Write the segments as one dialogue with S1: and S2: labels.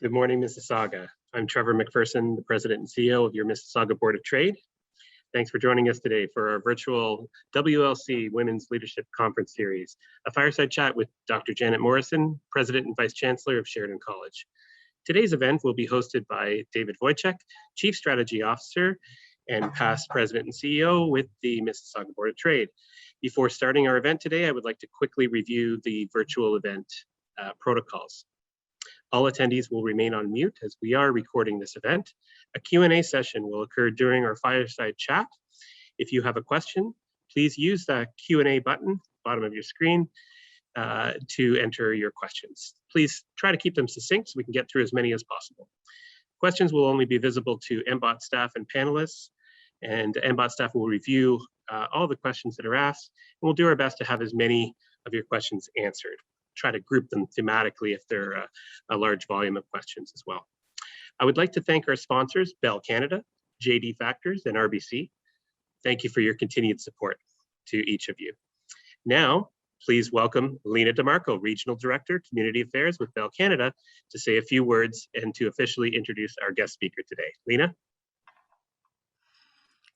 S1: Good morning, Mississauga. I'm Trevor McPherson, the President and CEO of your Mississauga Board of Trade. Thanks for joining us today for our virtual WLC Women's Leadership Conference Series, a fireside chat with Dr. Janet Morrison, President and Vice Chancellor of Sheridan College. Today's event will be hosted by David Wojcik, Chief Strategy Officer and past President and CEO with the Mississauga Board of Trade. Before starting our event today, I would like to quickly review the virtual event protocols. All attendees will remain on mute as we are recording this event. A Q&A session will occur during our fireside chat. If you have a question, please use the Q&A button, bottom of your screen, to enter your questions. Please try to keep them succinct so we can get through as many as possible. Questions will only be visible to MBOT staff and panelists, and MBOT staff will review all the questions that are asked, and we'll do our best to have as many of your questions answered. Try to group them thematically if they're a large volume of questions as well. I would like to thank our sponsors, Bell Canada, JD Factors, and RBC. Thank you for your continued support to each of you. Now, please welcome Lena DeMarco, Regional Director, Community Affairs with Bell Canada, to say a few words and to officially introduce our guest speaker today. Lena?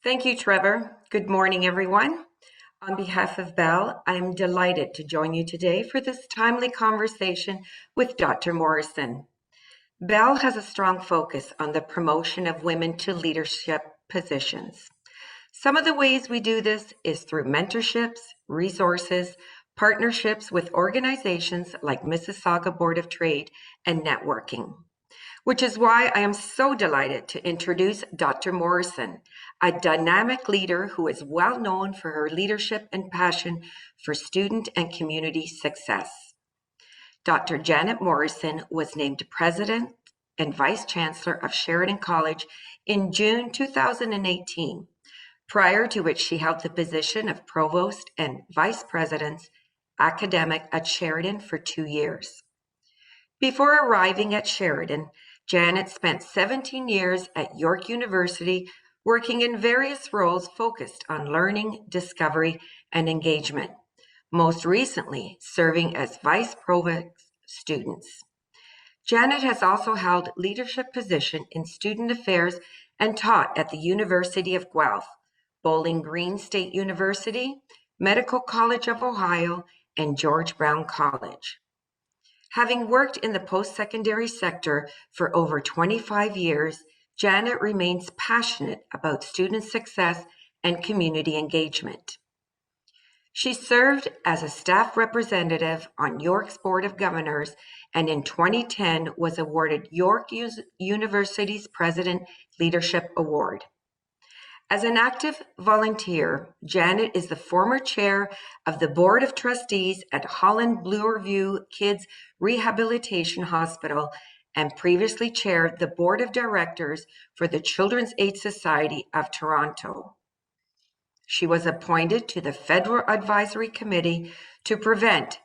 S2: Thank you, Trevor. Good morning, everyone. On behalf of Bell, I am delighted to join you today for this timely conversation with Dr. Morrison. Bell has a strong focus on the promotion of women to leadership positions. Some of the ways we do this is through mentorships, resources, partnerships with organizations like Mississauga Board of Trade, and networking. Which is why I am so delighted to introduce Dr. Morrison, a dynamic leader who is well known for her leadership and passion for student and community success. Dr. Janet Morrison was named President and Vice Chancellor of Sheridan College in June 2018, prior to which she held the position of Provost and Vice President Academic at Sheridan for 2 years. Before arriving at Sheridan, Janet spent 17 years at York University working in various roles focused on learning, discovery, and engagement, most recently serving as Vice Provost Students. Janet has also held leadership position in student affairs and taught at the University of Guelph, Bowling Green State University, Medical College of Ohio, and George Brown College. Having worked in the post-secondary sector for over 25 years, Janet remains passionate about student success and community engagement. She served as a staff representative on York's Board of Governors and in 2010 was awarded York University's President Leadership Award. As an active volunteer, Janet is the former chair of the Board of Trustees at Holland Bloorview Kids Rehabilitation Hospital and previously chaired the Board of Directors for the Children's Aid Society of Toronto. She was appointed to the Federal Advisory Committee to prevent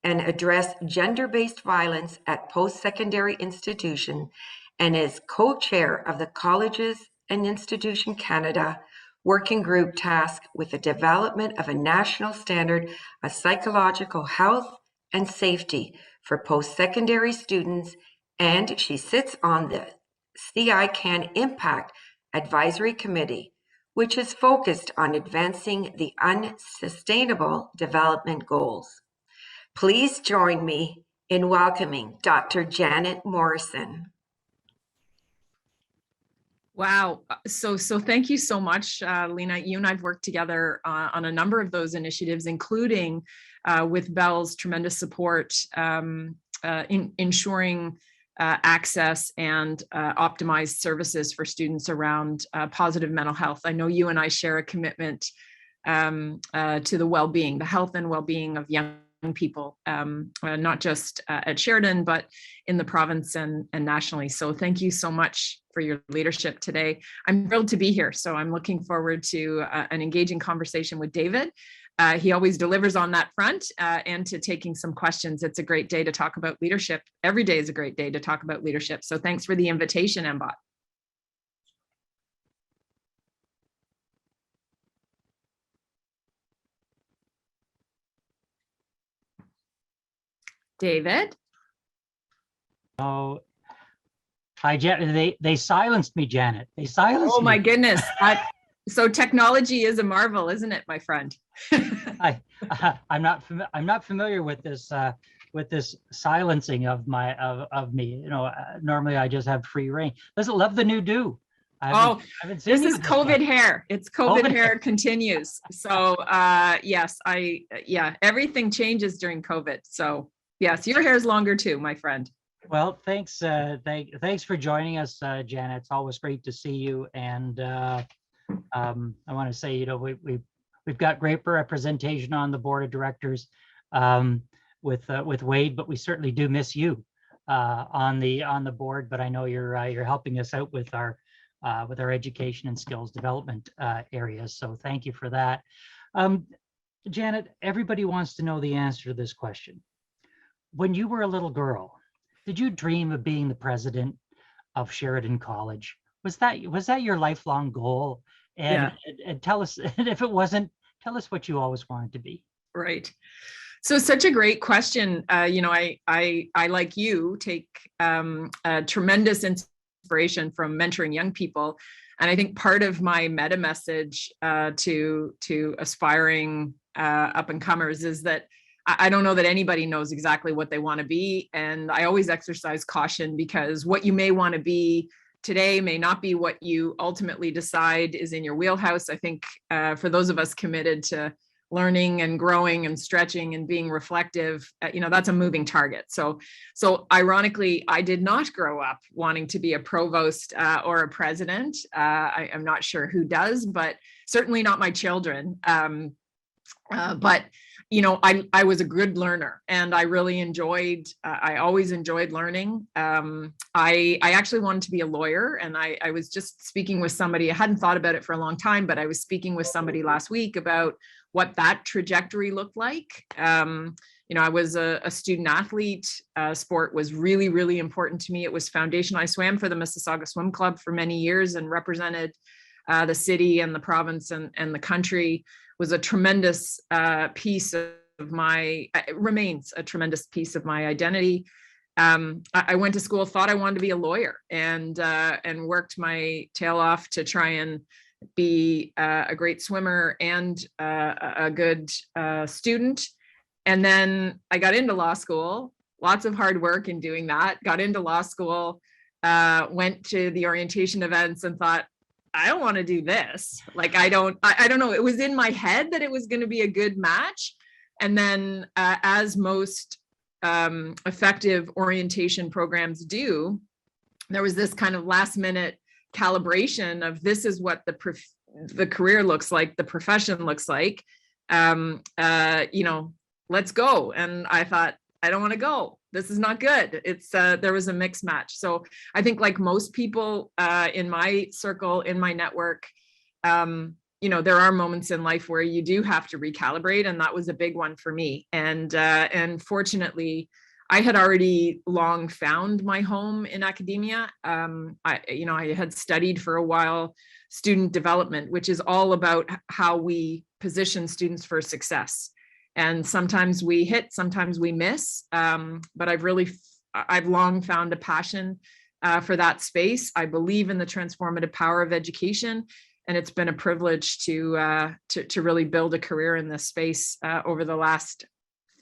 S2: and address gender-based violence at post-secondary institutions and is co-chair of the Colleges and Institution Canada working group tasked with the development of a national standard of psychological health and safety for post-secondary students, and she sits on the CICAN Impact Advisory Committee, which is focused on advancing the Unsustainable Development Goals. Please join me in welcoming Dr. Janet Morrison.
S3: Wow. So thank you so much, Lena. You and I've worked together on a number of those initiatives, including with Bell's tremendous support in ensuring access and optimized services for students around positive mental health. I know you and I share a commitment to the well-being, the health and well-being of young people, not just at Sheridan, but in the province and nationally. So thank you so much for your leadership today. I'm thrilled to be here. So I'm looking forward to an engaging conversation with David. He always delivers on that front and to taking some questions. It's a great day to talk about leadership. Every day is a great day to talk about leadership. So thanks for the invitation, MBOT. David?
S4: Oh, Hi, Janet. They silenced me, Janet. They silenced
S3: Oh
S4: me.
S3: my goodness. So technology is a marvel, isn't it, my friend?
S4: I'm not familiar with this silencing of me. You know, normally I just have free reign. Listen, love the new do. I haven't seen
S3: this
S4: you
S3: is
S4: with
S3: COVID
S4: one.
S3: hair. It's COVID
S4: COVID
S3: hair continues. So yes, everything changes during COVID. So yes, your hair is longer too, my friend.
S4: Well, thanks. Thanks for joining us, Janet. It's always great to see you. And I want to say, you know, we've got great representation on the board of directors with Wade, but we certainly do miss you on the board. But I know you're helping us out with our education and skills development areas. So thank you for that. Janet, everybody wants to know the answer to this question. When you were a little girl, did you dream of being the president of Sheridan College? Was that your lifelong goal? And tell us, and if it wasn't, tell us what you always wanted to be.
S3: Right. So such a great question. You know, I like you take a tremendous inspiration from mentoring young people. And I think part of my meta message to aspiring up and comers is that I don't know that anybody knows exactly what they want to be. And I always exercise caution, because what you may want to be today may not be what you ultimately decide is in your wheelhouse. I think for those of us committed to learning and growing and stretching and being reflective, you know, that's a moving target. So ironically, I did not grow up wanting to be a provost or a president. I'm not sure who does, but certainly not my children. But you know, I was a good learner, and I really enjoyed, I always enjoyed learning. I actually wanted to be a lawyer, and I was just speaking with somebody, I hadn't thought about it for a long time, but I was speaking with somebody last week about what that trajectory looked like. You know, I was a student athlete. Sport was really, really important to me. It was foundational. I swam for the Mississauga Swim Club for many years and represented the city and the province and the country. Was a tremendous piece of my, it remains a tremendous piece of my identity. I went to school, thought I wanted to be a lawyer, and worked my tail off to try and be a great swimmer and a good student. And then I got into law school, lots of hard work in doing that, got into law school, went to the orientation events and thought, I don't want to do this. Like, I don't know. It was in my head that it was going to be a good match. And then as most effective orientation programs do, there was this kind of last minute calibration of this is what the career looks like, the profession looks like, you know, let's go. And I thought, I don't want to go. This is not good. It's there was a mixed match. So I think, like most people in my circle, in my network, you know, there are moments in life where you do have to recalibrate, and that was a big one for me. And fortunately, I had already long found my home in academia. I had studied for a while student development, which is all about how we position students for success. And sometimes we hit, sometimes we miss. But I've long found a passion for that space. I believe in the transformative power of education, and it's been a privilege to really build a career in this space over the last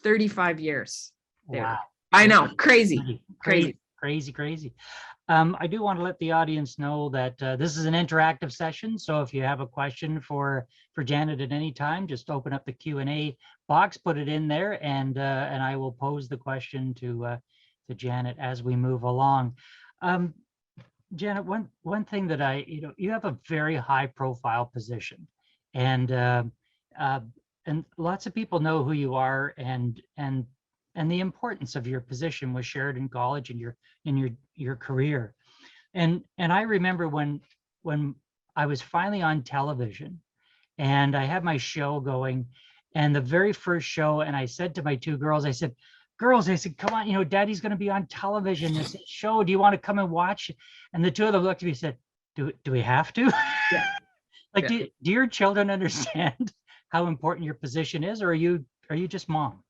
S3: 35 years.
S4: Wow.
S3: I know, crazy.
S4: I do want to let the audience know that this is an interactive session. So if you have a question for Janet at any time, just open up the Q&A box, put it in there, and I will pose the question to Janet as we move along. Janet, one thing that you have a very high profile position, and lots of people know who you are and the importance of your position with Sheridan College and your career. And I remember when I was finally on television and I had my show going, and the very first show, and I said to my two girls, I said, come on, you know, Daddy's going to be on television, this show, do you want to come and watch? And the two of them looked at me and said, do we have to?
S3: Yeah.
S4: Like, do your children understand how important your position is, or are you just mom?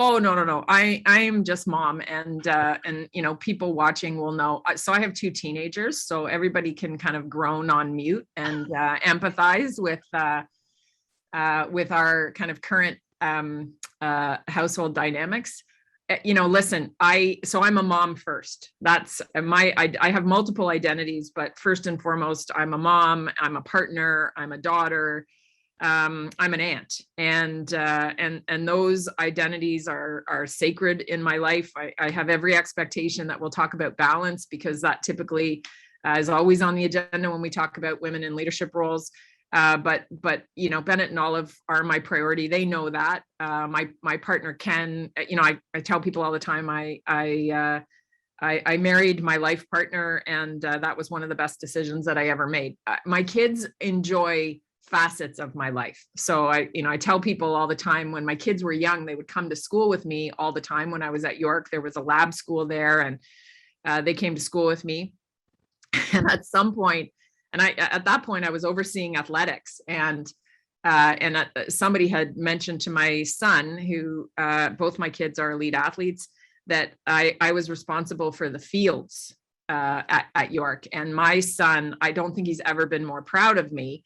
S3: Oh, no. I am just mom, and people watching will know. So I have 2 teenagers, so everybody can kind of groan on mute and empathize with our kind of current household dynamics. Listen, I'm a mom first. That's I have multiple identities, but first and foremost, I'm a mom, I'm a partner, I'm a daughter, I'm an aunt, and those identities are sacred in my life. I have every expectation that we'll talk about balance, because that typically is always on the agenda when we talk about women in leadership roles. But Bennett and Olive are my priority. They know that. My partner Ken, I tell people all the time, I married my life partner, and that was one of the best decisions that I ever made. My kids enjoy facets of my life. So I tell people all the time, when my kids were young, they would come to school with me all the time. When I was at York, there was a lab school there, and they came to school with me. And at some point, at that point, I was overseeing athletics, and somebody had mentioned to my son, who both my kids are elite athletes, that I was responsible for the fields at York. And my son, I don't think he's ever been more proud of me.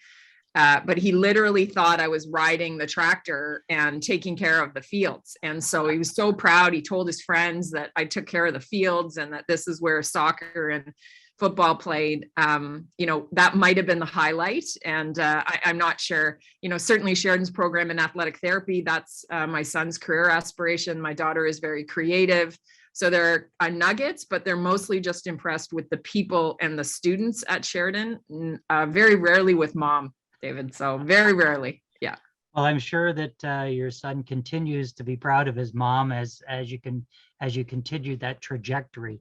S3: But he literally thought I was riding the tractor and taking care of the fields. And so he was so proud. He told his friends that I took care of the fields, and that this is where soccer and football played. That might have been the highlight. And I'm not sure, certainly Sheridan's program in athletic therapy, that's my son's career aspiration. My daughter is very creative. So there are nuggets, but they're mostly just impressed with the people and the students at Sheridan, very rarely with mom, David. So very rarely. Yeah.
S4: Well, I'm sure that your son continues to be proud of his mom as you continue that trajectory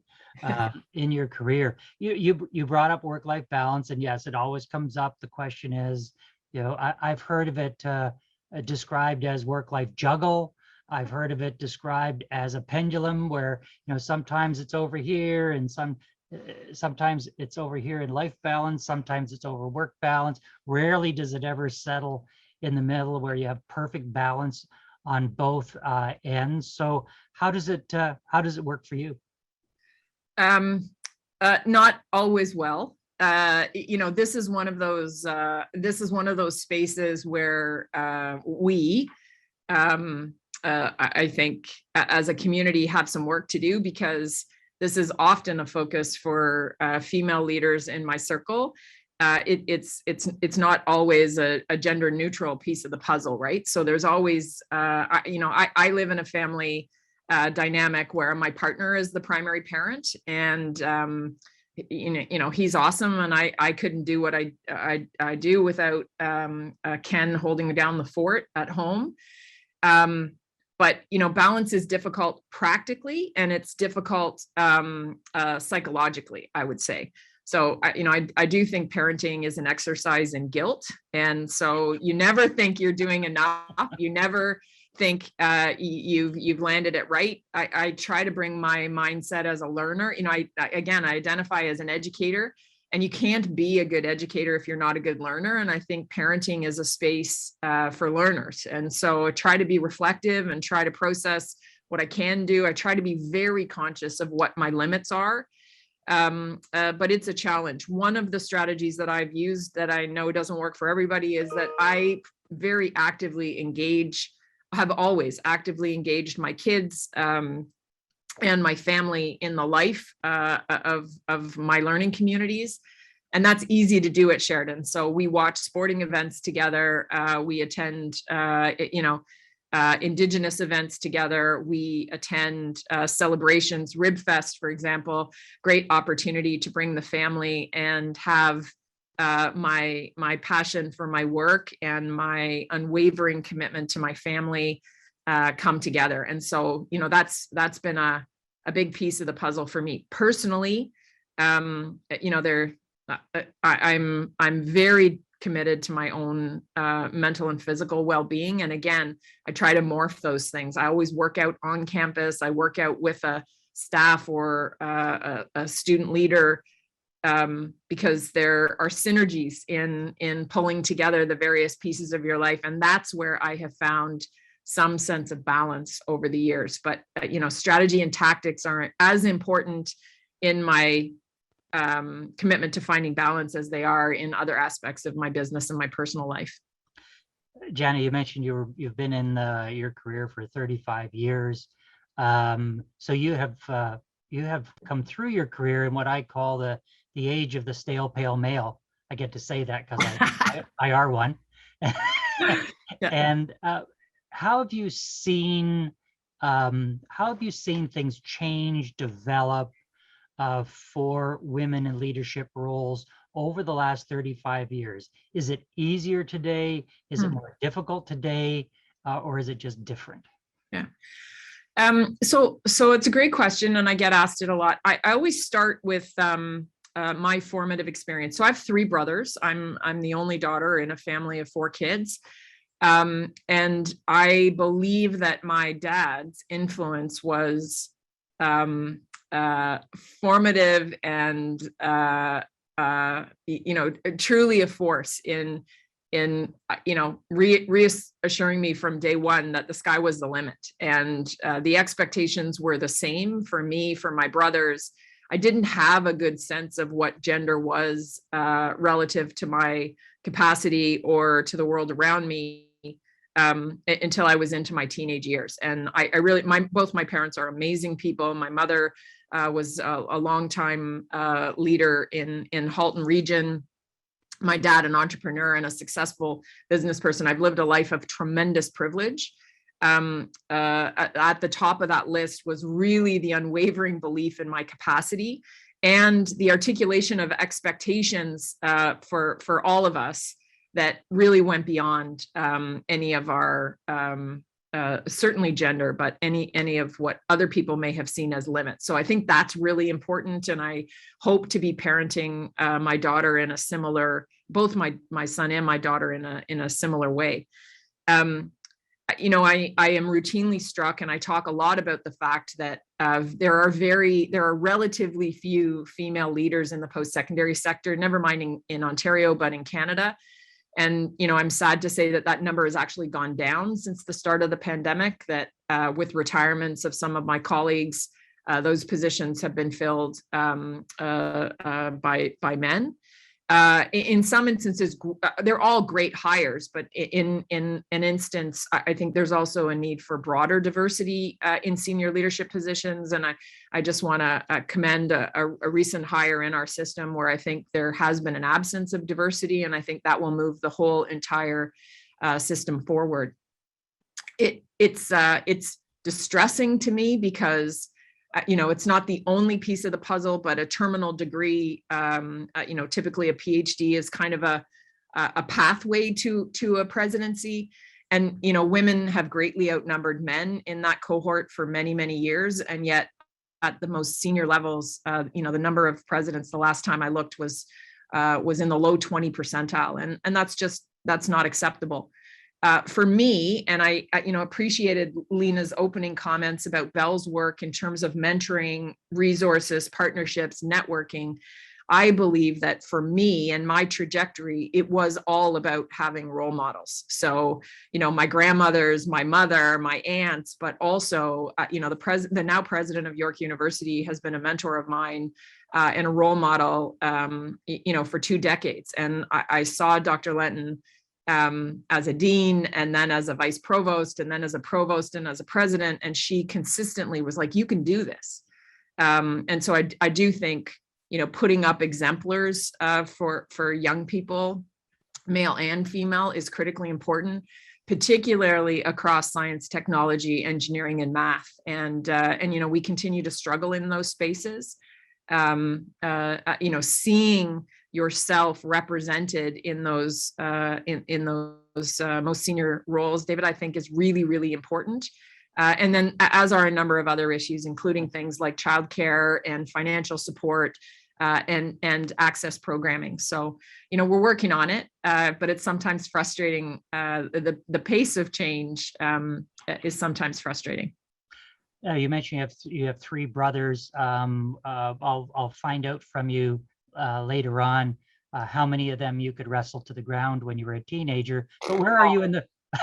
S4: in your career. You brought up work-life balance, and yes, it always comes up. The question is, I've heard of it described as work-life juggle. I've heard of it described as a pendulum, where sometimes it's over here, and sometimes it's over here in life balance, sometimes it's over work balance. Rarely does it ever settle in the middle, where you have perfect balance on both ends. So how does it work for you?
S3: Not always well. This is one of those spaces where I think as a community have some work to do, because this is often a focus for female leaders in my circle. It's not always a gender neutral piece of the puzzle, right? So there's always, I live in a family dynamic where my partner is the primary parent, and he's awesome, and I couldn't do what I do without Ken holding down the fort at home. But balance is difficult practically, and it's difficult psychologically, I would say. So I do think parenting is an exercise in guilt, and so you never think you're doing enough. You never think you've landed it right. I try to bring my mindset as a learner. I identify as an educator, and you can't be a good educator if you're not a good learner. And I think parenting is a space for learners. And so I try to be reflective and try to process what I can do. I try to be very conscious of what my limits are. But it's a challenge. One of the strategies that I've used that I know doesn't work for everybody is that I very actively have always actively engaged my kids and my family in the life of my learning communities. And that's easy to do at Sheridan. So we watch sporting events together. We attend, Indigenous events together. We attend celebrations, Rib Fest, for example, great opportunity to bring the family and have my passion for my work and my unwavering commitment to my family come together. And so, that's been a big piece of the puzzle for me personally. I'm very committed to my own mental and physical well-being. And again, I try to morph those things. I always work out on campus. I work out with a staff or a student leader, because there are synergies in pulling together the various pieces of your life. And that's where I have found some sense of balance over the years. But, strategy and tactics aren't as important in my commitment to finding balance as they are in other aspects of my business and my personal life.
S4: Janet, you mentioned you've been in your career for 35 years. So you have come through your career in what I call the age of the stale pale male. I get to say that because I are one.
S3: Yeah.
S4: And how have you seen things change, develop for women in leadership roles over the last 35 years? Is it easier today? Is it more difficult today? Or is it just different?
S3: Yeah. So it's a great question, and I get asked it a lot. I always start with my formative experience. So I have 3 brothers. I'm the only daughter in a family of 4 kids. And I believe that my dad's influence was formative and truly a force in reassuring me from day one that the sky was the limit, and the expectations were the same for me, for my brothers. I didn't have a good sense of what gender was relative to my capacity or to the world around me until I was into my teenage years. And I really, both my parents are amazing people. My mother was a longtime leader in Halton region. My dad, an entrepreneur and a successful business person. I've lived a life of tremendous privilege. At the top of that list was really the unwavering belief in my capacity and the articulation of expectations for all of us that really went beyond any of our certainly gender, but any of what other people may have seen as limits. So I think that's really important, and I hope to be parenting my daughter in a similar, both my son and my daughter in a similar way. I am routinely struck, and I talk a lot about the fact that there are relatively few female leaders in the post-secondary sector, never mind in Ontario, but in Canada. And, I'm sad to say that number has actually gone down since the start of the pandemic, that with retirements of some of my colleagues, those positions have been filled by men. In some instances, they're all great hires, but in an instance, I think there's also a need for broader diversity in senior leadership positions. And I just want to commend a recent hire in our system where I think there has been an absence of diversity, and I think that will move the whole entire system forward. It's distressing to me because it's not the only piece of the puzzle, but a terminal degree, typically a PhD is kind of a pathway to a presidency. And, women have greatly outnumbered men in that cohort for many, many years. And yet at the most senior levels, the number of presidents, the last time I looked was in the low 20 percentile. And that's not acceptable. For me, and I appreciated Lena's opening comments about Bell's work in terms of mentoring, resources, partnerships, networking. I believe that for me and my trajectory, it was all about having role models. So, my grandmothers, my mother, my aunts, but also, the now president of York University has been a mentor of mine and a role model, for 2 decades. And I saw Dr. Lenton as a dean, and then as a vice provost, and then as a provost, and as a president. And she consistently was like, you can do this. And so I do think, putting up exemplars for young people, male and female, is critically important, particularly across science, technology, engineering, and math. And we continue to struggle in those spaces. Seeing yourself represented in those most senior roles, David, I think is really, really important. And then, as are a number of other issues, including things like childcare and financial support and access programming. So, we're working on it, but it's sometimes frustrating. The pace of change is sometimes frustrating.
S4: You mentioned you have 3 brothers. I'll find out from you later on how many of them you could wrestle to the ground when you were a teenager. But where are you in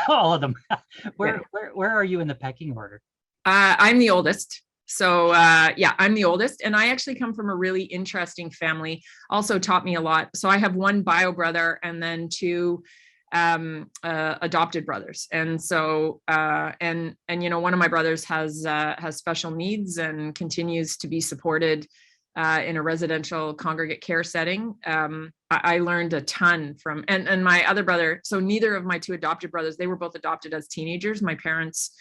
S4: All of them. Where are you in the pecking order?
S3: I'm the oldest. So yeah, I'm the oldest, and I actually come from a really interesting family. Also taught me a lot. So I have one bio brother and then two adopted brothers. And so and you know, one of my brothers has special needs and continues to be supported in a residential congregate care setting. I learned a ton from, and my other brother, so neither of my two adopted brothers, they were both adopted as teenagers. My parents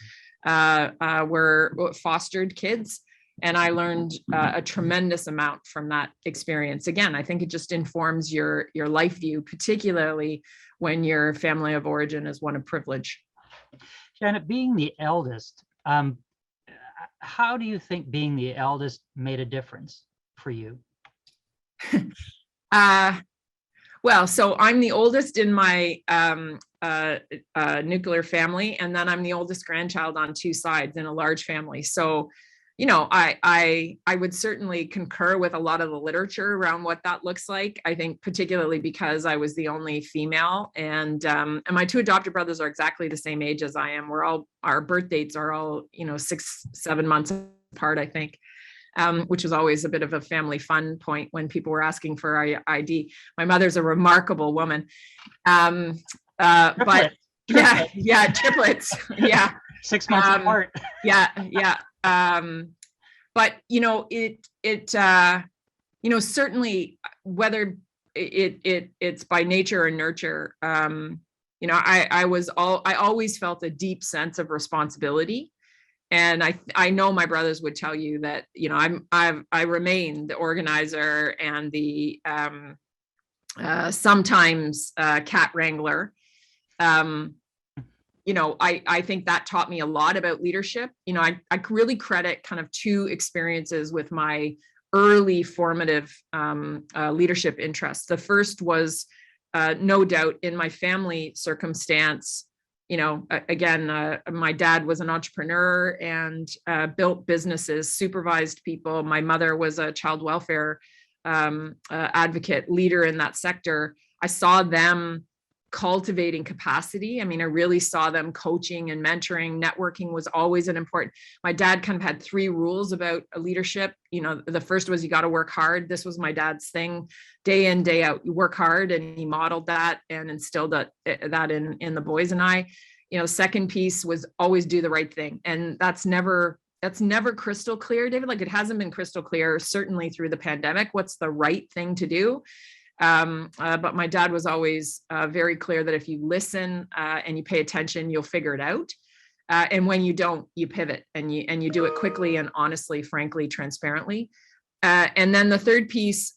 S3: were fostered kids, and I learned a tremendous amount from that experience. Again, I think it just informs your life view, particularly when your family of origin is one of privilege.
S4: Janet, being the eldest, how do you think being the eldest made a difference for you?
S3: Well, so I'm the oldest in my nuclear family, and then I'm the oldest grandchild on two sides in a large family. So, you know, I would certainly concur with a lot of the literature around what that looks like. I think particularly because I was the only female, and my two adopted brothers are exactly the same age as I am. Our birth dates are all, you know, 6-7 months apart, I think. Which was always a bit of a family fun point when people were asking for ID. My mother's a remarkable woman. But yeah, triplets. Yeah.
S4: 6 months apart.
S3: Yeah. But you know, you know, certainly whether it's by nature or nurture, you know, I always felt a deep sense of responsibility. And I know my brothers would tell you that, you know, I remain the organizer and the sometimes cat wrangler. You know, I think that taught me a lot about leadership. You know, I really credit kind of two experiences with my early formative leadership interests. The first was no doubt in my family circumstance. You know, again, my dad was an entrepreneur and built businesses, supervised people. My mother was a child welfare advocate, leader in that sector. I saw them cultivating capacity. I mean, I really saw them coaching and mentoring. Networking was always an important. My dad kind of had 3 rules about leadership. You know, the first was you got to work hard. This was my dad's thing, day in, day out. You work hard, and he modeled that and instilled that in the boys and I. You know, second piece was always do the right thing, and that's never crystal clear, David. Like, it hasn't been crystal clear, certainly through the pandemic, what's the right thing to do. But my dad was always very clear that if you listen and you pay attention, you'll figure it out. And when you don't, you pivot and you do it quickly and honestly, frankly, transparently. And then the third piece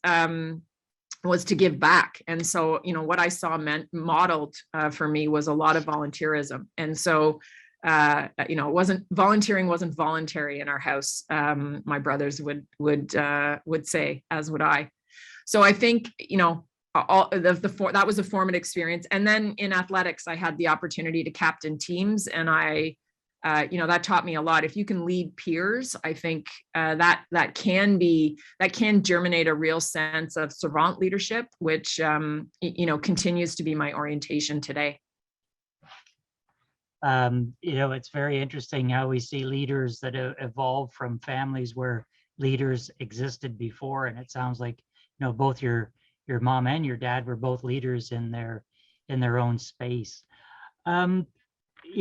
S3: was to give back. And so, you know, what I saw modeled for me was a lot of volunteerism. And so, you know, volunteering wasn't voluntary in our house. My brothers would say, as would I. So I think, you know, that was a formative experience. And then in athletics, I had the opportunity to captain teams, and you know, that taught me a lot. If you can lead peers, I think that can germinate a real sense of servant leadership, which you know, continues to be my orientation today.
S4: You know, it's very interesting how we see leaders that evolve from families where leaders existed before, and it sounds like, you know, both your mom and your dad were both leaders in their own space. You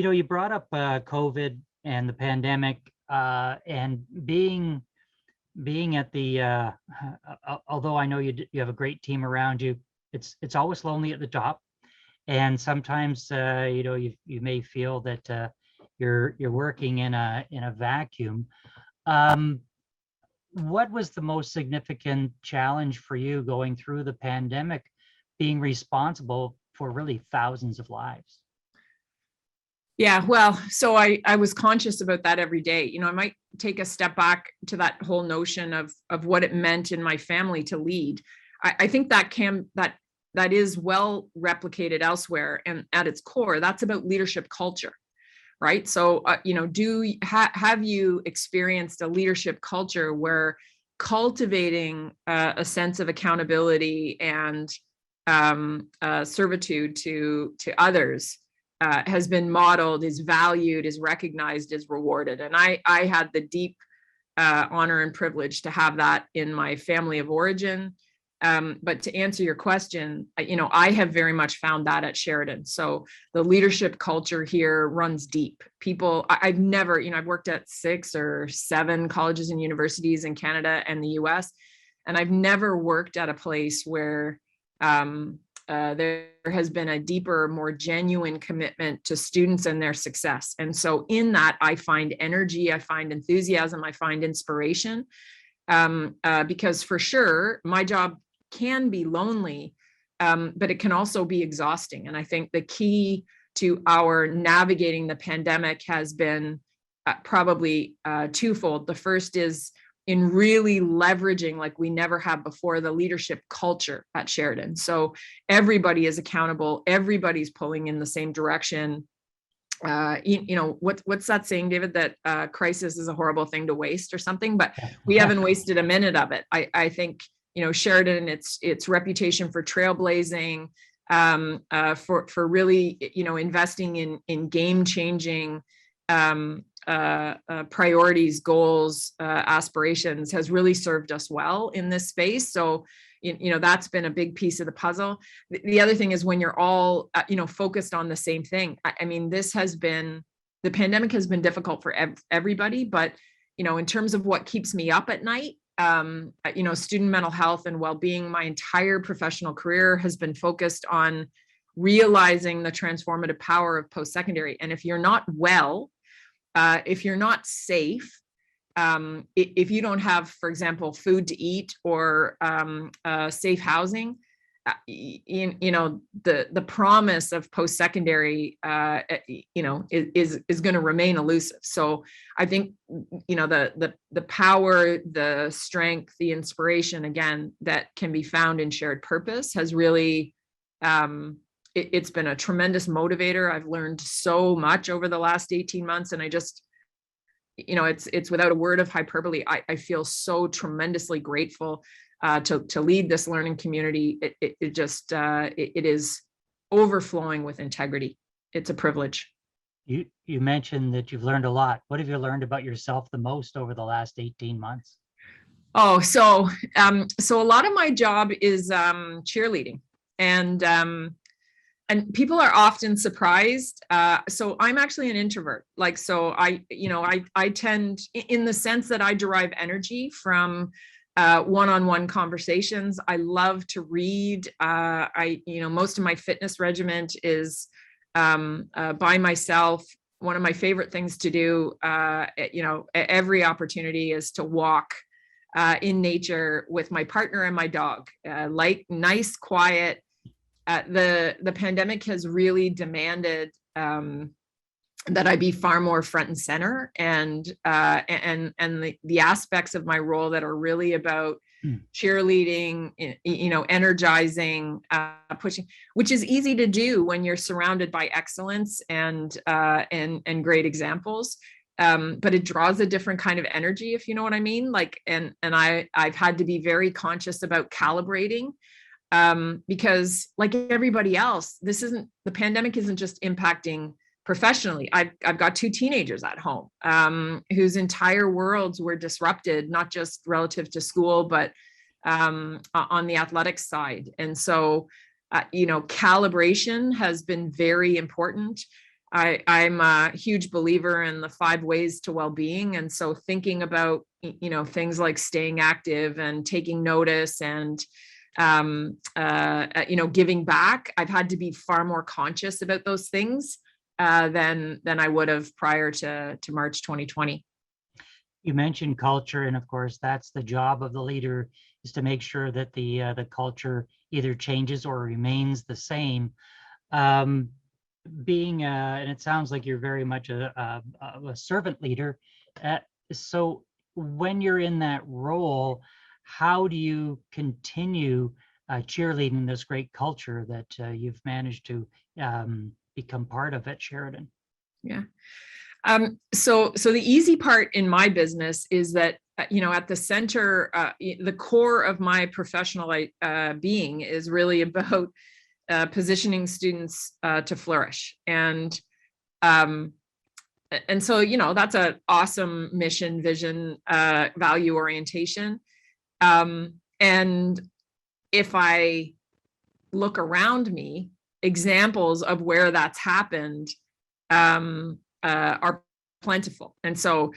S4: know, you brought up COVID and the pandemic, and being at the although I know you have a great team around you, it's always lonely at the top, and sometimes you know, you may feel that you're working in a vacuum. What was the most significant challenge for you going through the pandemic, being responsible for really thousands of lives?
S3: Yeah, well, so I was conscious about that every day. You know, I might take a step back to that whole notion of what it meant in my family to lead. I think that is well replicated elsewhere, and at its core, that's about leadership culture. Right. So, you know, have you experienced a leadership culture where cultivating a sense of accountability and servitude to others has been modeled, is valued, is recognized, is rewarded. And I had the deep honor and privilege to have that in my family of origin. But to answer your question, I have very much found that at Sheridan. So the leadership culture here runs deep. People, I've never, I've worked at 6 or 7 colleges and universities in Canada and the US, and I've never worked at a place where there has been a deeper, more genuine commitment to students and their success. And so in that, I find energy, I find enthusiasm, I find inspiration, because for sure, my job can be lonely, but it can also be exhausting. And I think the key to our navigating the pandemic has been probably twofold. The first is in really leveraging, like we never have before, the leadership culture at Sheridan. So everybody is accountable, everybody's pulling in the same direction. What's that saying, David, that crisis is a horrible thing to waste or something, but we haven't wasted a minute of it. I think, Sheridan, its reputation for trailblazing, for really, investing in game-changing priorities, goals, aspirations has really served us well in this space. So, that's been a big piece of the puzzle. The other thing is when you're all, focused on the same thing. I mean, the pandemic has been difficult for everybody, but, in terms of what keeps me up at night, student mental health and well-being, my entire professional career has been focused on realizing the transformative power of post-secondary. And if you're not well, if you're not safe, if you don't have, for example, food to eat or safe housing, the promise of post-secondary, is going to remain elusive. So I think, the power, the strength, the inspiration, again, that can be found in shared purpose has really, it's been a tremendous motivator. I've learned so much over the last 18 months, and I just, it's without a word of hyperbole. I feel so tremendously grateful to lead this learning community. It is overflowing with integrity. It's a privilege.
S4: You mentioned that you've learned a lot. What have you learned about yourself the most over the last 18 months?
S3: Oh, so a lot of my job is cheerleading, and people are often surprised. So I'm actually an introvert. I tend, in the sense that I derive energy from one-on-one conversations. I love to read. Most of my fitness regimen is by myself. One of my favorite things to do, every opportunity, is to walk in nature with my partner and my dog. Nice, quiet. The pandemic has really demanded that I be far more front and center, and the aspects of my role that are really about cheerleading, energizing, pushing, which is easy to do when you're surrounded by excellence and great examples. But it draws a different kind of energy, if you know what I mean. I've had to be very conscious about calibrating. Because like everybody else, the pandemic isn't just impacting professionally. I've got 2 teenagers at home whose entire worlds were disrupted, not just relative to school, but on the athletics side. And so, calibration has been very important. I'm a huge believer in the 5 ways to well-being. And so thinking about, things like staying active and taking notice and giving back, I've had to be far more conscious about those things than I would have prior to March 2020.
S4: You mentioned culture, and of course, that's the job of the leader, is to make sure that the culture either changes or remains the same. And it sounds like you're very much a servant leader. So when you're in that role, how do you continue cheerleading this great culture that you've managed to become part of at Sheridan? Yeah.
S3: So the easy part in my business is that, at the center, the core of my professional being is really about positioning students to flourish. And so, that's an awesome mission, vision, value orientation. And if I look around me, examples of where that's happened are plentiful. And so,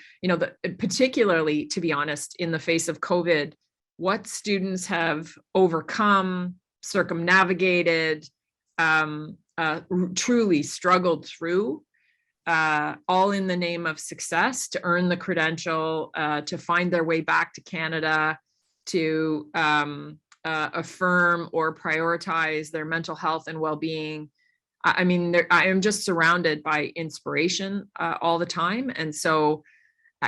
S3: particularly, to be honest, in the face of COVID, what students have overcome, circumnavigated, truly struggled through, all in the name of success, to earn the credential, to find their way back to Canada, to affirm or prioritize their mental health and well-being. I mean, I am just surrounded by inspiration all the time. And so,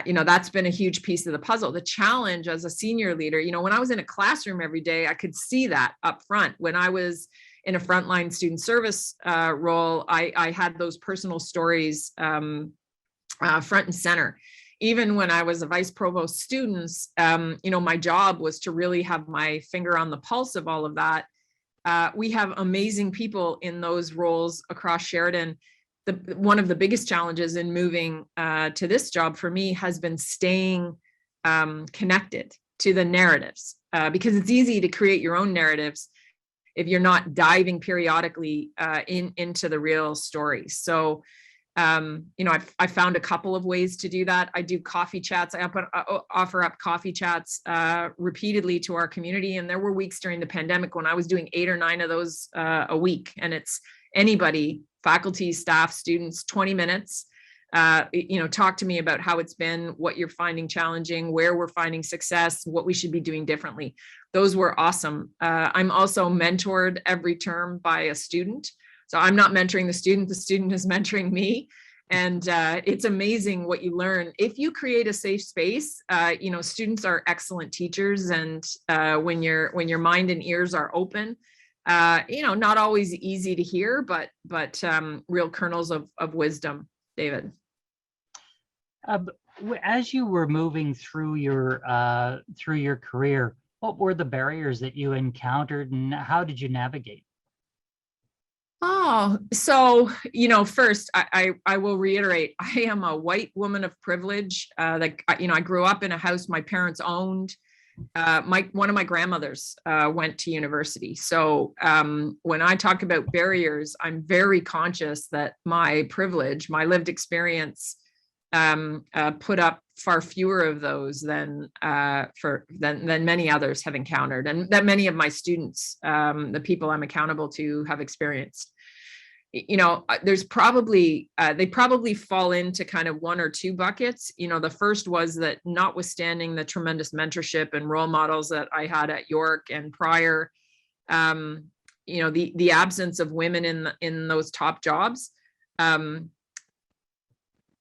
S3: that's been a huge piece of the puzzle. The challenge as a senior leader, when I was in a classroom every day, I could see that up front. When I was in a frontline student service role, I had those personal stories front and center. Even when I was a vice provost students, my job was to really have my finger on the pulse of all of that. We have amazing people in those roles across Sheridan. One of the biggest challenges in moving to this job for me has been staying connected to the narratives, because it's easy to create your own narratives if you're not diving periodically into the real stories. So, I found a couple of ways to do that. I do coffee chats. I offer up coffee chats repeatedly to our community. And there were weeks during the pandemic when I was doing 8 or 9 of those a week. And it's anybody, faculty, staff, students, 20 minutes. Talk to me about how it's been, what you're finding challenging, where we're finding success, what we should be doing differently. Those were awesome. I'm also mentored every term by a student. So I'm not mentoring the student is mentoring me. And it's amazing what you learn. If you create a safe space, students are excellent teachers. And when your mind and ears are open, not always easy to hear, but real kernels of wisdom, David.
S4: As you were moving through your career, what were the barriers that you encountered and how did you navigate?
S3: Oh, so, first, I will reiterate, I am a white woman of privilege. I grew up in a house my parents owned. One of my grandmothers went to university. So when I talk about barriers, I'm very conscious that my privilege, my lived experience, put up far fewer of those than many others have encountered, and that many of my students, the people I'm accountable to, have experienced. There's probably they probably fall into kind of one or two buckets. The first was that, notwithstanding the tremendous mentorship and role models that I had at York and prior, the absence of women in those top jobs.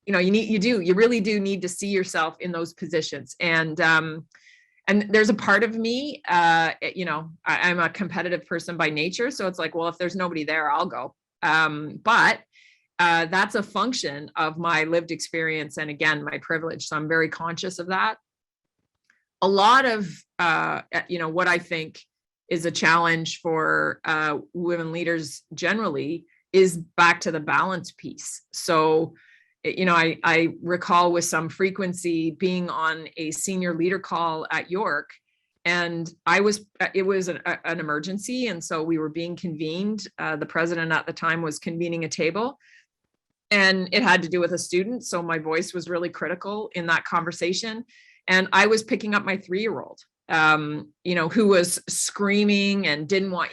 S3: You really do need to see yourself in those positions. And there's a part of me, I'm a competitive person by nature. So it's like, well, if there's nobody there, I'll go. But that's a function of my lived experience. And again, my privilege. So I'm very conscious of that. A lot of, what I think is a challenge for women leaders generally is back to the balance piece. So, I recall with some frequency being on a senior leader call at York, and it was an emergency. And so we were being convened. The president at the time was convening a table, and it had to do with a student. So my voice was really critical in that conversation. And I was picking up my 3-year-old, who was screaming and didn't want,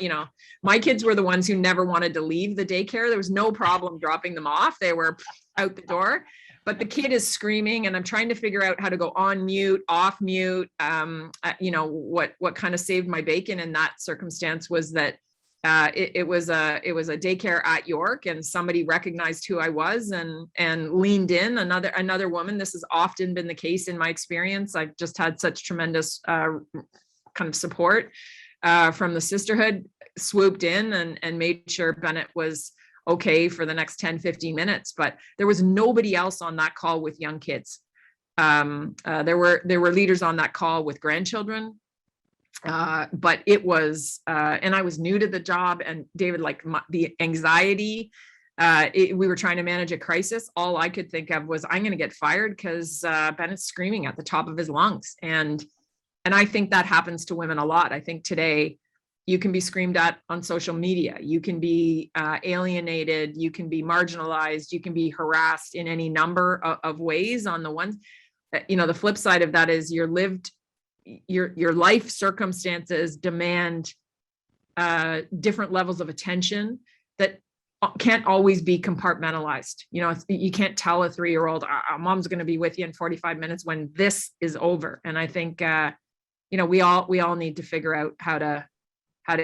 S3: my kids were the ones who never wanted to leave the daycare. There was no problem dropping them off. They were out the door, but the kid is screaming, and I'm trying to figure out how to go on mute, off mute. What kind of saved my bacon in that circumstance was that it was a daycare at York, and somebody recognized who I was and leaned in. Another woman. This has often been the case in my experience. I've just had such tremendous kind of support from the sisterhood, swooped in and made sure Bennett was okay for the next 10, 15 minutes. But there was nobody else on that call with young kids. There were leaders on that call with grandchildren. but it was, and I was new to the job, and David, like the anxiety, we were trying to manage a crisis. All I could think of was, I'm going to get fired because Bennett's screaming at the top of his lungs. And I think that happens to women a lot. I think today you can be screamed at on social media. You can be alienated. You can be marginalized. You can be harassed in any number of ways. On the one, the flip side of that is your life circumstances demand different levels of attention that can't always be compartmentalized. You can't tell a 3-year-old, mom's going to be with you in 45 minutes when this is over. And I think, we all need to figure out how to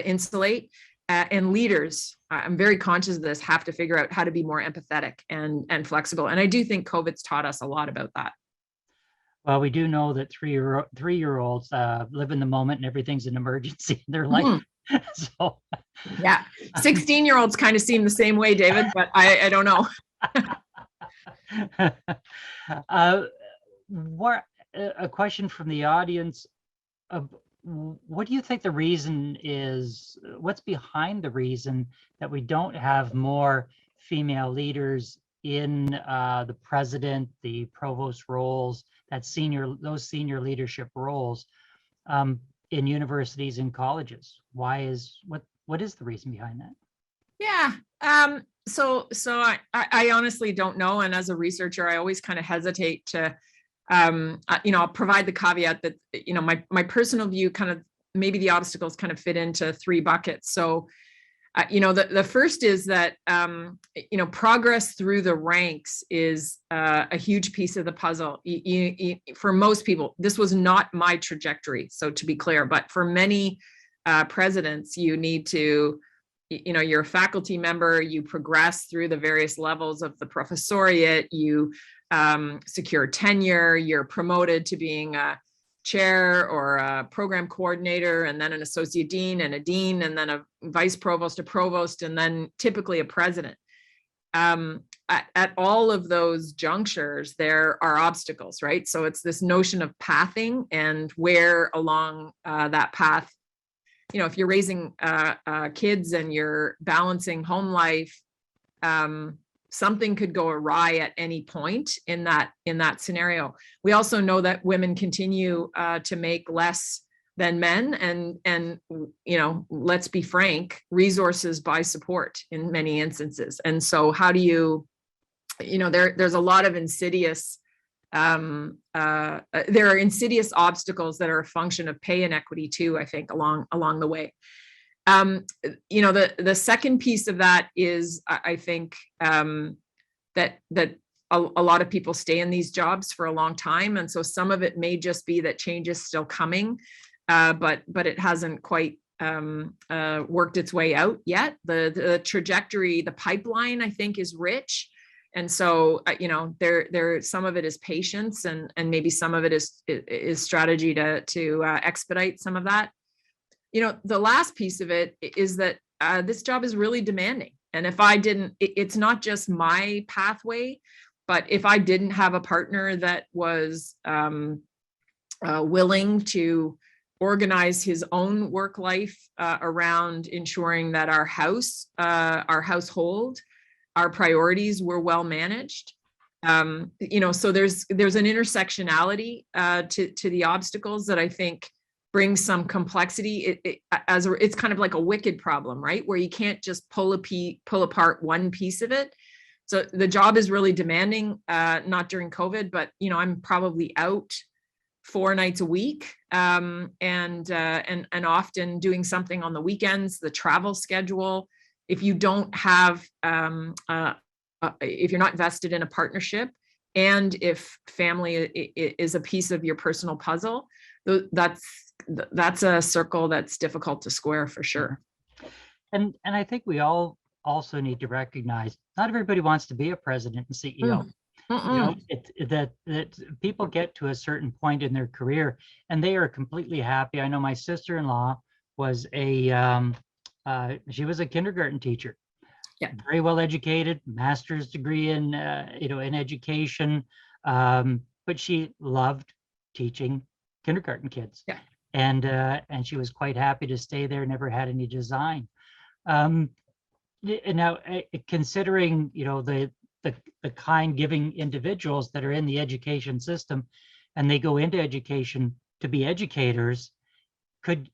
S3: insulate, and leaders, I'm very conscious of this, have to figure out how to be more empathetic and flexible. And I do think COVID's taught us a lot about that.
S4: Well, we do know that three-year-olds live in the moment, and everything's an emergency in their life. So
S3: yeah, 16-year-olds kind of seem the same way, David, but I don't know.
S4: A question from the audience. What do you think the reason is? What's behind the reason that we don't have more female leaders in the president, the provost roles, those senior leadership roles in universities and colleges? What is the reason behind that?
S3: Yeah. So I honestly don't know. And as a researcher, I always kind of hesitate to, I'll provide the caveat that, my personal view, kind of maybe the obstacles kind of fit into 3 buckets. So, the first is that, progress through the ranks is a huge piece of the puzzle. For most people, this was not my trajectory. So to be clear, but for many presidents, you need to, you're a faculty member, you progress through the various levels of the professoriate, you secure tenure, you're promoted to being a chair or a program coordinator, and then an associate dean and a dean, and then a vice provost, a provost, and then typically a president. At all of those junctures, there are obstacles, right? So it's this notion of pathing and where along that path, if you're raising kids and you're balancing home life, something could go awry at any point in that scenario. We also know that women continue to make less than men, and let's be frank, resources buy support in many instances. And so how do you, there's a lot of insidious, there are insidious obstacles that are a function of pay inequity too, I think, along the way. The second piece of that is, I think, that a lot of people stay in these jobs for a long time. And so some of it may just be that change is still coming, but it hasn't quite worked its way out yet. The trajectory, the pipeline, I think, is rich. And so, there some of it is patience, and maybe some of it is strategy to expedite some of that. The last piece of it is that this job is really demanding. And if I didn't, it's not just my pathway, but if I didn't have a partner that was willing to organize his own work life around ensuring that our household, our priorities were well managed. So there's an intersectionality to the obstacles that I think brings some complexity. It's kind of like a wicked problem, right? Where you can't just pull apart one piece of it. So the job is really demanding, not during COVID, but I'm probably out 4 nights a week, and often doing something on the weekends. The travel schedule, if you don't have, if you're not vested in a partnership, and if family is a piece of your personal puzzle, that's a circle that's difficult to square for sure.
S4: And I think we all also need to recognize not everybody wants to be a president and CEO. That people get to a certain point in their career and they are completely happy. I know my sister-in-law was she was a kindergarten teacher.
S3: Yeah,
S4: very well educated, master's degree in in education, but she loved teaching kindergarten kids.
S3: Yeah.
S4: and she was quite happy to stay there, never had any design. And now, considering, the kind giving individuals that are in the education system, and they go into education to be educators,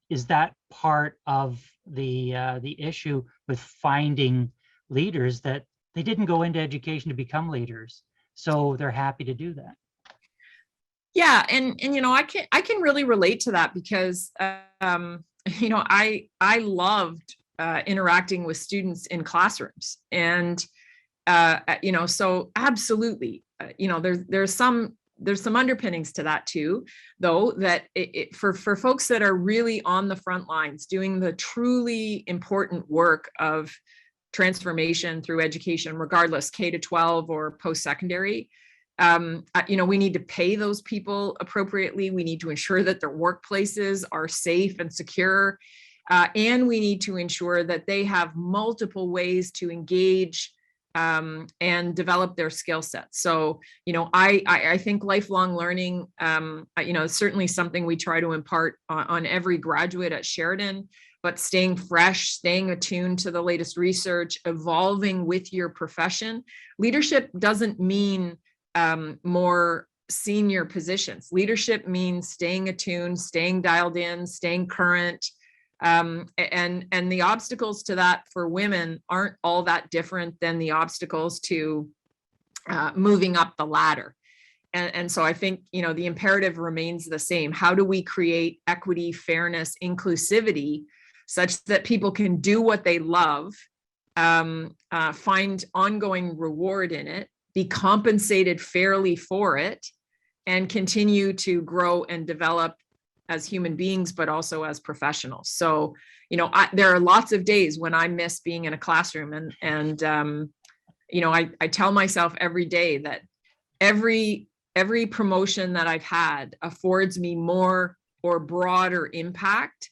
S4: is that part of the issue with finding leaders, that they didn't go into education to become leaders, so they're happy to do that?
S3: Yeah, and I can really relate to that, because I loved interacting with students in classrooms, and so absolutely, there's some underpinnings to that too, though, that for folks that are really on the front lines doing the truly important work of transformation through education, regardless K-12 or post-secondary, we need to pay those people appropriately. We need to ensure that their workplaces are safe and secure, and we need to ensure that they have multiple ways to engage and develop their skill sets. So, I think lifelong learning, is certainly something we try to impart on every graduate at Sheridan, but staying fresh, staying attuned to the latest research, evolving with your profession. Leadership doesn't mean more senior positions. Leadership means staying attuned, staying dialed in, staying current. And the obstacles to that for women aren't all that different than the obstacles to moving up the ladder. And so I think, the imperative remains the same. How do we create equity, fairness, inclusivity, such that people can do what they love, find ongoing reward in it, be compensated fairly for it, and continue to grow and develop as human beings, but also as professionals. So, there are lots of days when I miss being in a classroom, and I tell myself every day that every promotion that I've had affords me more or broader impact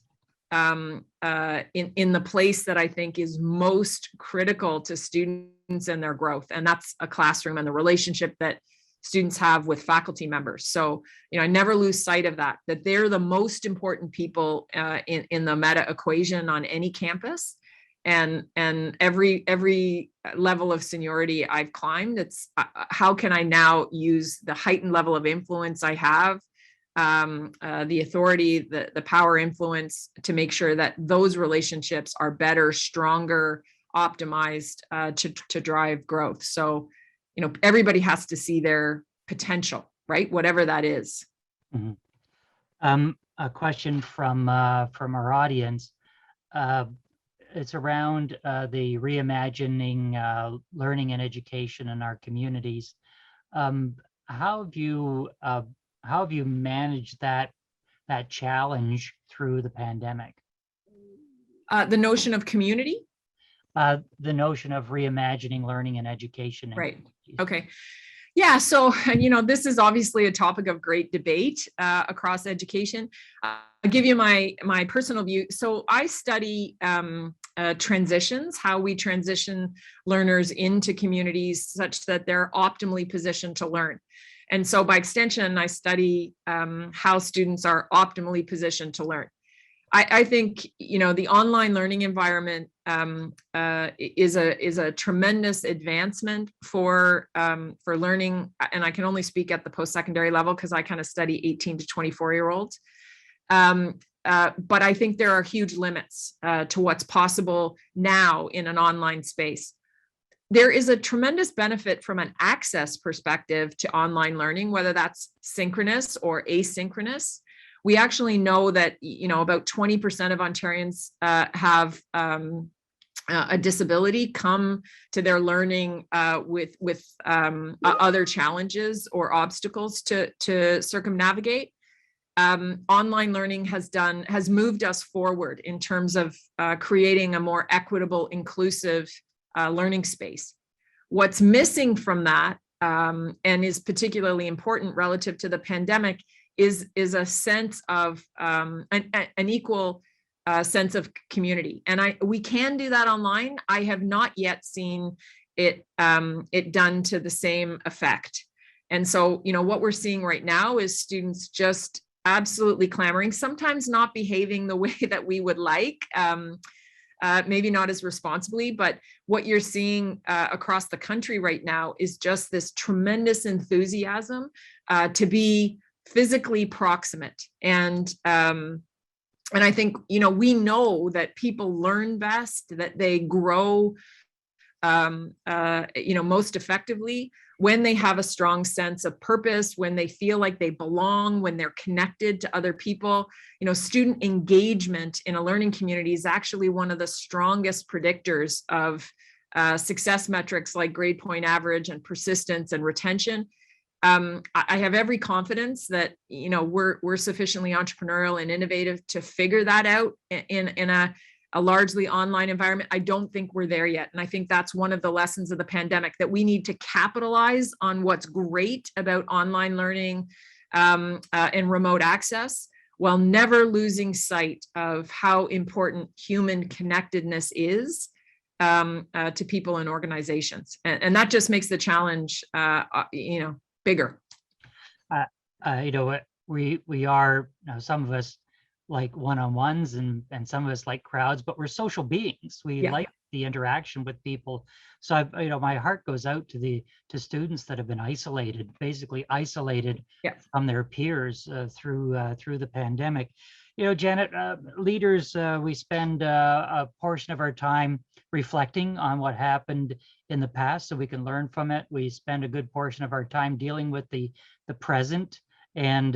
S3: in the place that I think is most critical to students and their growth, and that's a classroom and the relationship that students have with faculty members. So, I never lose sight of that they're the most important people in the meta equation on any campus. And every level of seniority I've climbed, it's how can I now use the heightened level of influence I have, the authority, the power, influence, to make sure that those relationships are better, stronger, optimized to drive growth. So, everybody has to see their potential, right? Whatever that is.
S4: Mm-hmm. A question from our audience. It's around the reimagining learning and education in our communities. How have you managed that challenge through the pandemic?
S3: The notion of community?
S4: The notion of reimagining learning and education.
S3: Right. Okay. Yeah. So, this is obviously a topic of great debate across education. I'll give you my personal view. So I study transitions, how we transition learners into communities such that they're optimally positioned to learn. And so by extension, I study how students are optimally positioned to learn. I think, the online learning environment is a tremendous advancement for learning. And I can only speak at the post-secondary level because I kind of study 18 to 24-year-olds. But I think there are huge limits to what's possible now in an online space. There is a tremendous benefit from an access perspective to online learning, whether that's synchronous or asynchronous. We actually know that, about 20% of Ontarians have a disability come to their learning with other challenges or obstacles to circumnavigate. Online learning has moved us forward in terms of creating a more equitable, inclusive learning space. What's missing from that, and is particularly important relative to the pandemic, is a sense of an equal sense of community. And we can do that online. I have not yet seen it done to the same effect. And so, what we're seeing right now is students just absolutely clamoring, sometimes not behaving the way that we would like. Maybe not as responsibly, but what you're seeing across the country right now is just this tremendous enthusiasm to be physically proximate. And I think, we know that people learn best, that they grow, most effectively when they have a strong sense of purpose, when they feel like they belong, when they're connected to other people. Student engagement in a learning community is actually one of the strongest predictors of success metrics like grade point average and persistence and retention. I have every confidence that, we're sufficiently entrepreneurial and innovative to figure that out in a largely online environment. I don't think we're there yet. And I think that's one of the lessons of the pandemic, that we need to capitalize on what's great about online learning and remote access, while never losing sight of how important human connectedness is to people and organizations. And that just makes the challenge, bigger.
S4: We are, some of us like one-on-ones and some of us like crowds, but we're social beings. We like the interaction with people. So my heart goes out to students that have been basically isolated from their peers through the pandemic. Janet, leaders, we spend a portion of our time reflecting on what happened in the past so we can learn from it. We spend a good portion of our time dealing with the present, and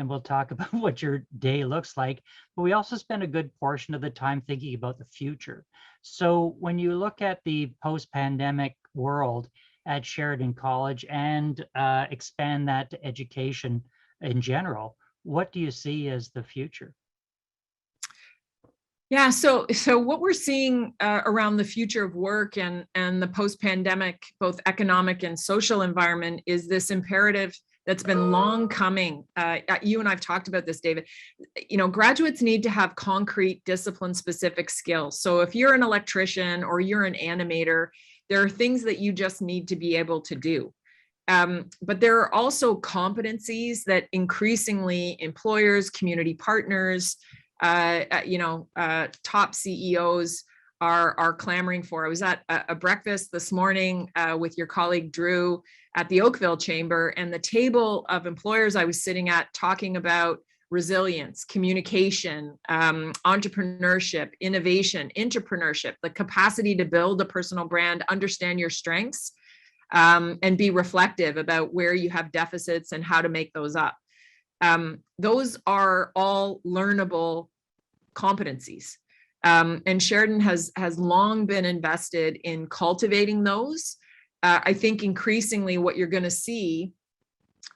S4: we'll talk about what your day looks like, but we also spend a good portion of the time thinking about the future. So when you look at the post-pandemic world at Sheridan College and expand that to education in general, what do you see as the future?
S3: Yeah, so what we're seeing around the future of work and the post-pandemic, both economic and social environment, is this imperative that's been long coming. You and I've talked about this, David. Graduates need to have concrete discipline-specific skills. So if you're an electrician or you're an animator, there are things that you just need to be able to do. But there are also competencies that increasingly employers, community partners, top CEOs are clamoring for. I was at a breakfast this morning with your colleague Drew at the Oakville Chamber, and the table of employers I was sitting at talking about resilience, communication, entrepreneurship, innovation, entrepreneurship, the capacity to build a personal brand, understand your strengths, and be reflective about where you have deficits and how to make those up. Those are all learnable competencies. And Sheridan has long been invested in cultivating those. I think increasingly what you're going to see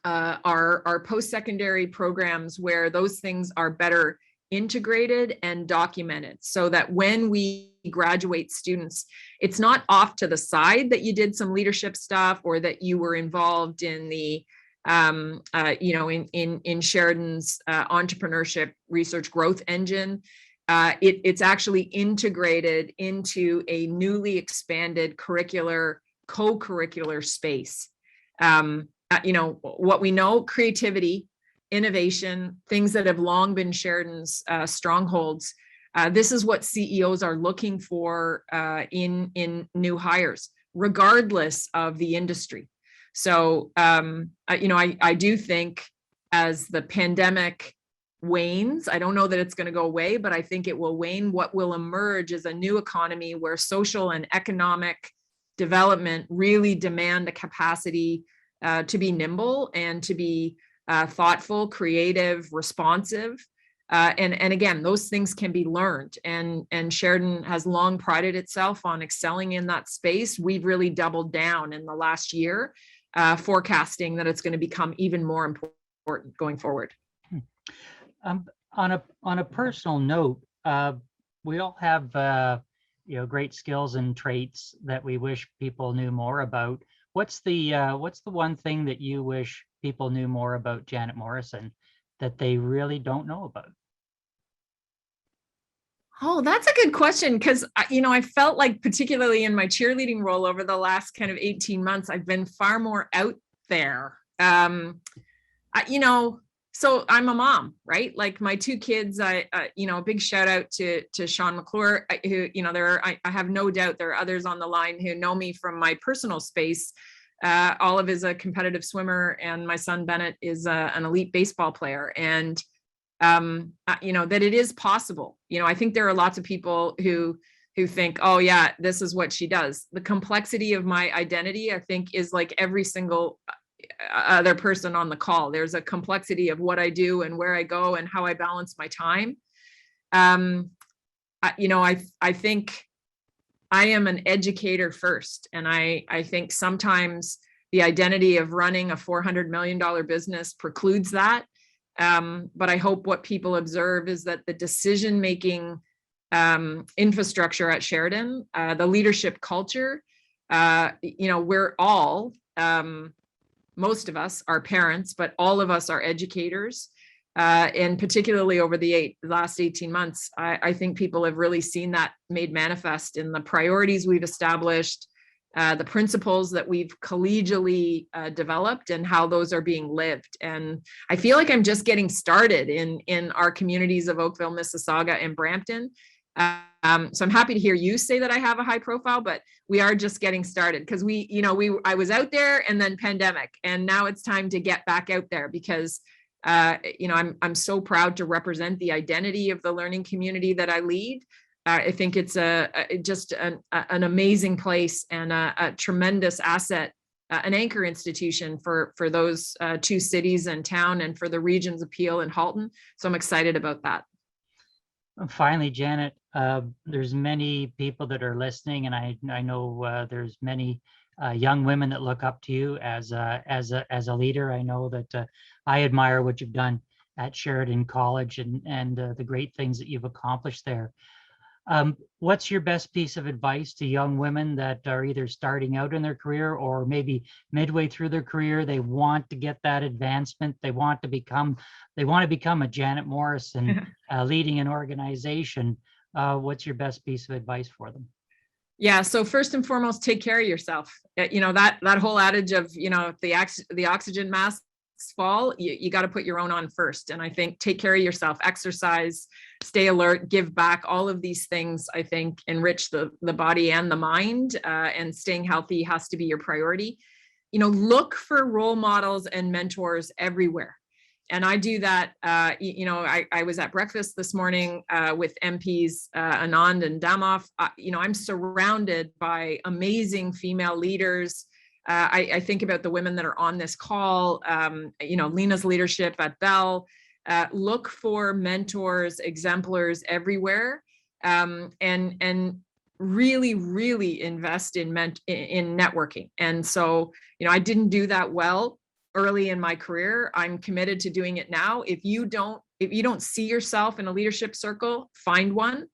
S3: are post-secondary programs where those things are better integrated and documented, so that when we graduate students, it's not off to the side that you did some leadership stuff or that you were involved in the in Sheridan's entrepreneurship research growth engine. It's actually integrated into a newly expanded co-curricular space. What we know, creativity, innovation, things that have long been Sheridan's strongholds. This is what CEOs are looking for in new hires, regardless of the industry. So, I do think as the pandemic wanes, I don't know that it's going to go away, but I think it will wane. What will emerge is a new economy where social and economic development really demand a capacity to be nimble and to be thoughtful, creative, responsive. And again, those things can be learned. And Sheridan has long prided itself on excelling in that space. We've really doubled down in the last year, forecasting that it's going to become even more important going forward.
S4: On a personal note, we all have great skills and traits that we wish people knew more about. What's the one thing that you wish people knew more about Janet Morrison that they really don't know about?
S3: Oh, that's a good question, because I felt like, particularly in my cheerleading role over the last kind of 18 months, I've been far more out there. So I'm a mom, right? Like my two kids, a big shout out to Sean McClure, who, I have no doubt there are others on the line who know me from my personal space. Olive is a competitive swimmer, and my son Bennett is an elite baseball player. And, that it is possible. I think there are lots of people who think, oh yeah, this is what she does. The complexity of my identity, I think, is like every single other person on the call. There's a complexity of what I do and where I go and how I balance my time. I think I am an educator first. And I think sometimes the identity of running a $400 million business precludes that. But I hope what people observe is that the decision-making infrastructure at Sheridan, the leadership culture, we're all, most of us are parents, but all of us are educators. And particularly over the last 18 months, I think people have really seen that made manifest in the priorities we've established, the principles that we've collegially developed, and how those are being lived. And I feel like I'm just getting started in our communities of Oakville, Mississauga, and Brampton. So I'm happy to hear you say that I have a high profile, but we are just getting started, because I was out there and then pandemic, and now it's time to get back out there, because I'm so proud to represent the identity of the learning community that I lead. I think it's just an amazing place and a tremendous asset, an anchor institution for those two cities and town, and for the regions of Peel and Halton. So I'm excited about that.
S4: Finally, Janet, there's many people that are listening, and I know there's many young women that look up to you as a leader. I know that I admire what you've done at Sheridan College and the great things that you've accomplished there. What's your best piece of advice to young women that are either starting out in their career or maybe midway through their career? They want to get that advancement. They want to become a Janet Morrison, leading an organization. What's your best piece of advice for them?
S3: Yeah. So first and foremost, take care of yourself. That whole adage of, if the oxygen masks fall, you got to put your own on first. And I think take care of yourself, exercise, stay alert, give back. All of these things, I think, enrich the body and the mind, and staying healthy has to be your priority. Look for role models and mentors everywhere. And I do that. I was at breakfast this morning with MPs Anand and Damoff. I'm surrounded by amazing female leaders. I think about the women that are on this call, Lena's leadership at Bell. Look for mentors, exemplars everywhere, and really, really invest in networking. And so, I didn't do that well early in my career. I'm committed to doing it now. If you don't see yourself in a leadership circle, find one.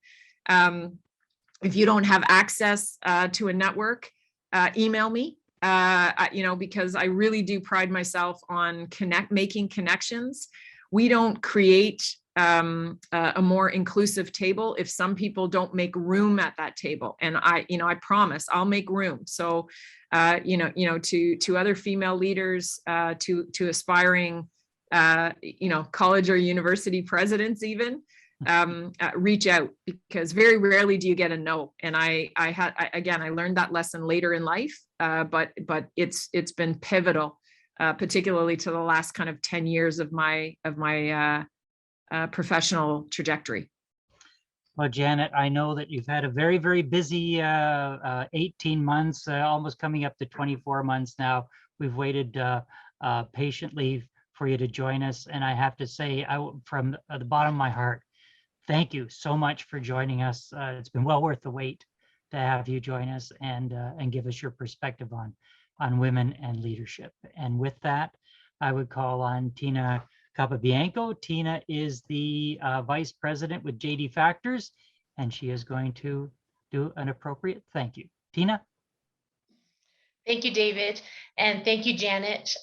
S3: If you don't have access to a network, email me. Because I really do pride myself on making connections. We don't create a more inclusive table if some people don't make room at that table. And I promise I'll make room. So, to other female leaders, to aspiring, college or university presidents, even, reach out, because very rarely do you get a no. And I learned that lesson later in life, but it's been pivotal, particularly to the last kind of 10 years of my professional trajectory.
S4: Well, Janet, I know that you've had a very, very busy 18 months, almost coming up to 24 months now. We've waited patiently for you to join us. And I have to say, from the bottom of my heart, thank you so much for joining us. It's been well worth the wait to have you join us and give us your perspective on women and leadership. And with that, I would call on Tina Capobianco. Tina is the Vice President with JD Factors, and she is going to do an appropriate thank you. Tina?
S5: Thank you, David, and thank you, Janet.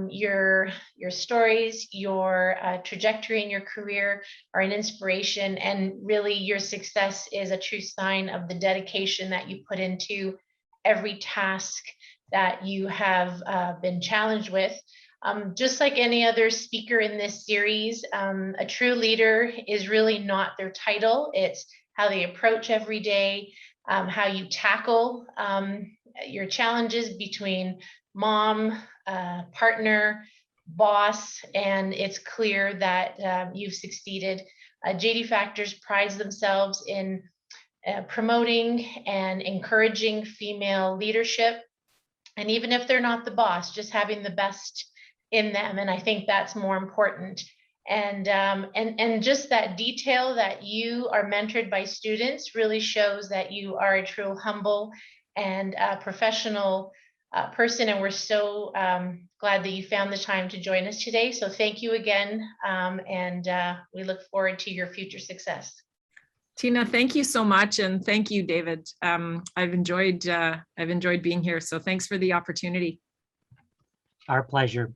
S5: Your stories, your trajectory in your career are an inspiration, and really your success is a true sign of the dedication that you put into every task that you have been challenged with. Just like any other speaker in this series, a true leader is really not their title. It's how they approach every day, how you tackle your challenges between mom, partner, boss, and it's clear that you've succeeded. JD Factors prides themselves in promoting and encouraging female leadership. And even if they're not the boss, just having the best in them. And I think that's more important. And just that detail that you are mentored by students really shows that you are a true humble and professional person. And we're so glad that you found the time to join us today. So thank you again. And we look forward to your future success.
S3: Tina, thank you so much. And thank you, David. I've enjoyed being here. So thanks for the opportunity.
S4: Our pleasure.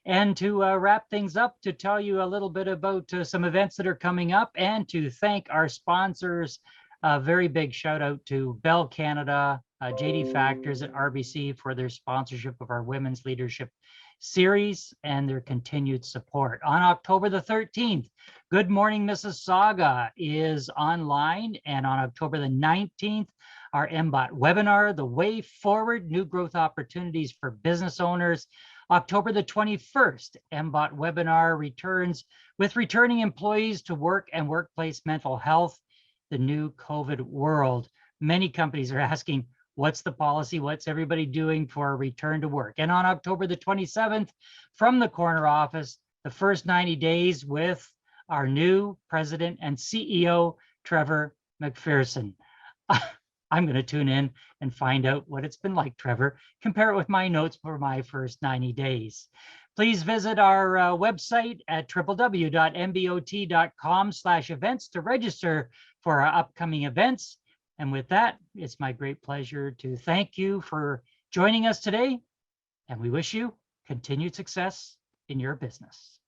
S4: And to wrap things up, to tell you a little bit about some events that are coming up and to thank our sponsors, a very big shout out to Bell Canada, JD Factors and RBC for their sponsorship of our Women's Leadership Series and their continued support. On October the 13th, Good Morning Mississauga is online, and on October the 19th, our MBOT webinar, The Way Forward, New Growth Opportunities for Business Owners. October the 21st, MBOT webinar returns with returning employees to work and workplace mental health, the new COVID world. Many companies are asking, what's the policy? What's everybody doing for a return to work? And on October the 27th, from the corner office, the first 90 days with our new president and CEO, Trevor McPherson. I'm going to tune in and find out what it's been like, Trevor, compare it with my notes for my first 90 days. Please visit our website at www.mbot.com/events to register for our upcoming events. And with that, it's my great pleasure to thank you for joining us today, and we wish you continued success in your business.